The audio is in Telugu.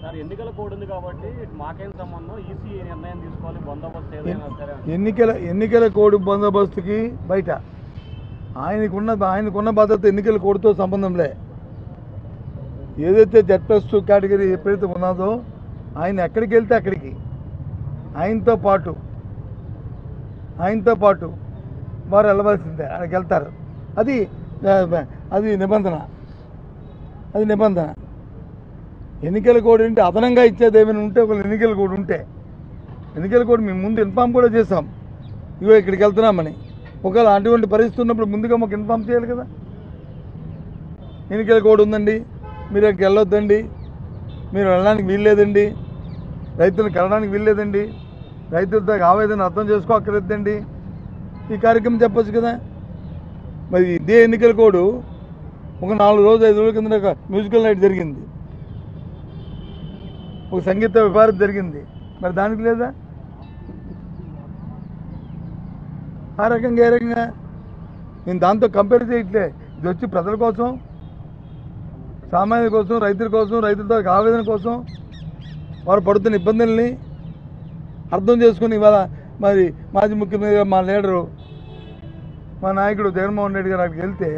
సార్ ఎన్నికల కోడ్ ఉంది కాబట్టి మాకేం సంబంధం, ఈసీ నిర్ణయం తీసుకోవాలి, బందోబస్తు ఏదైనా సరే. ఎన్నికల కోడ్ బందోబస్తుకి బయట ఆయనకున్న భద్రత ఎన్నికల కోడ్తో సంబంధంలే. ఏదైతే Z+2 కేటగిరీ ఎప్పుడైతే ఉన్నదో ఆయన ఎక్కడికి వెళ్తే అక్కడికి ఆయనతో పాటు వారు వెళ్ళవలసిందే, అక్కడికి వెళ్తారు. అది నిబంధన. ఎన్నికల కోడ్ అంటే అదనంగా ఇచ్చేది ఏమైనా ఉంటే ఒక ఎన్నికల కోడ్ మేము ముందు ఇన్ఫామ్ కూడా చేసాం, ఇగో ఇక్కడికి వెళ్తున్నామని. ఒకవేళ అటువంటి పరిస్థితి ఉన్నప్పుడు ముందుగా మాకు ఇన్ఫామ్ చేయాలి కదా. ఎన్నికల కోడ్ ఉందండి, మీరు అక్కడికి వెళ్ళొద్దండి, మీరు వెళ్ళడానికి వీల్లేదండి, రైతులకు వెళ్ళడానికి వీల్లేదండి, రైతులతో ఆవేదన అర్థం చేసుకోక్కర్లేదండి, ఈ కార్యక్రమం చెప్పచ్చు కదా. మరి ఇదే ఎన్నికల కోడ్ ఒక 4 రోజులు 5 రోజుల కింద ఒక మ్యూజికల్ నైట్ జరిగింది, ఒక సంగీత విభారత జరిగింది, మరి దానికి లేదా? ఆ రకంగా ఏ రకంగా నేను దాంతో కంపేర్ చేయట్లే. ఇది వచ్చి ప్రజల కోసం, సామాన్యుల కోసం, రైతుల కోసం, రైతులతో ఆవేదన కోసం, వారు పడుతున్న ఇబ్బందుల్ని అర్థం చేసుకుని ఇవాళ మరి మాజీ ముఖ్యమంత్రి మా లీడరు, మా నాయకుడు జగన్మోహన్ రెడ్డి గారు అక్కడికి వెళ్తే